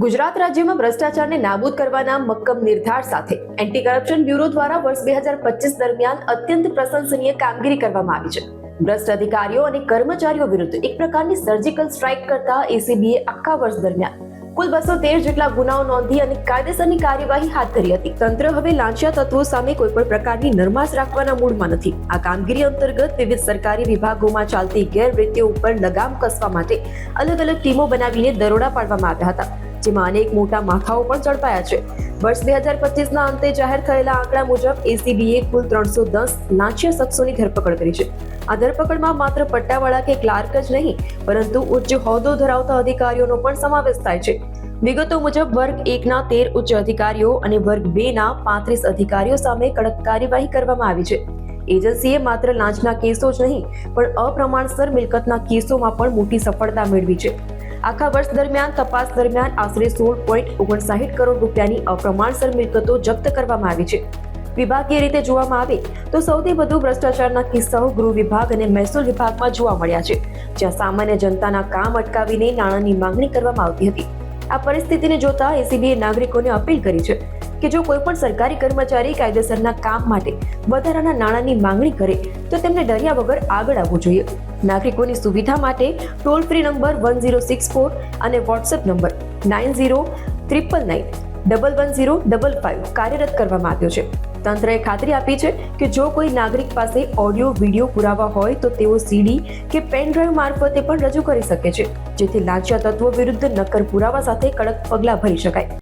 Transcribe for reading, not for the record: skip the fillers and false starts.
ગુજરાત રાજ્યમાં ભ્રષ્ટાચારને નાબૂદ કરવાના મક્કમ નિર્ધાર સાથે એન્ટી કરપ્શન બ્યુરો દ્વારા વર્ષ 2025 દરમિયાન અત્યંત પ્રશંસનીય કામગીરી કરવામાં આવી છે. ભ્રષ્ટ અધિકારીઓ અને કર્મચારીઓ વિરુદ્ધ એક પ્રકારની સર્જિકલ સ્ટ્રાઇક કરતા એસીબીએ આખા વર્ષ દરમિયાન કુલ 213 જેટલા ગુનાઓ નોંધી અને કાયદેસરની કાર્યવાહી હાથ ધરી હતી. તંત્ર હવે લાંચિયા તત્વો સામે કોઈ પણ પ્રકારની નરમાશ રાખવાના મૂડમાં નથી. આ કામગીરી અંતર્ગત વિવિધ સરકારી વિભાગોમાં ચાલતી ગેરવૃત્તિઓ ઉપર લગામ કસવા માટે અલગ અલગ ટીમો બનાવીને દરોડા પાડવામાં આવ્યા હતા, જેમાં અનેક મોટા માથાઓ પણ ઝડપાયા છે. વર્ષ 2025ના અંતે જાહેર થયેલા આંકડા મુજબ એસીબીએ કુલ 310 લાંચિયા શખ્સોની ધરપકડ કરી છે. આ ધરપકડમાં માત્ર પટ્ટાવાળા કે ક્લાર્ક જ નહીં, પરંતુ ઉચ્ચ હોદ્દો ધરાવતા અધિકારીઓનો પણ સમાવેશ થાય છે. વિગતો મુજબ વર્ગ 1ના 13 ઉચ્ચ અધિકારીઓ અને વર્ગ 2ના 35 અધિકારીઓ સામે કડક કાર્યવાહી કરવામાં આવી છે. એજન્સીએ માત્ર લાંચના કેસો જ નહીં, પણ અપ્રમાણસર મિલકતના કેસોમાં પણ મોટી સફળતા મેળવી છે. આખા વર્ષ દરમિયાન તપાસ દરમિયાન આશરે 16.59 કરોડ રૂપિયાની અપ્રમાણસર મિલકતો જપ્ત કરવામાં આવી છે. વિભાગીય રીતે જોવામાં આવે તો સૌથી વધુ ભ્રષ્ટાચારના કિસ્સાઓ ગૃહ વિભાગ અને મહેસૂલ વિભાગમાં જોવા મળ્યા છે, જ્યાં સામાન્ય જનતાના કામ અટકાવીને નાણાંની માંગણી કરવામાં આવતી હતી. આ પરિસ્થિતિને જોતા એસીબીએ નાગરિકોને અપીલ કરી છે કે જો કોઈ પણ સરકારી કર્મચારી કાયદેસરના કામ માટે વધારાના નાણાંની માંગણી કરે તો તેમને ડર્યા વગર આગળ આવવું જોઈએ. નાગરિકોની સુવિધા માટે ટોલ ફ્રી નંબર 1064 અને વોટ્સએપ નંબર 9099991055 કાર્યરત કરવામાં આવ્યો છે. તંત્રએ ખાતરી આપી છે કે જો કોઈ નાગરિક પાસે ઓડિયો વિડીયો પુરાવા હોય તો તેઓ સીડી કે પેન ડ્રાઈવ મારફતે પણ રજૂ કરી શકે છે, જેથી લાંચિયા તત્વો વિરુદ્ધ નક્કર પુરાવા સાથે કડક પગલાં ભરી શકાય.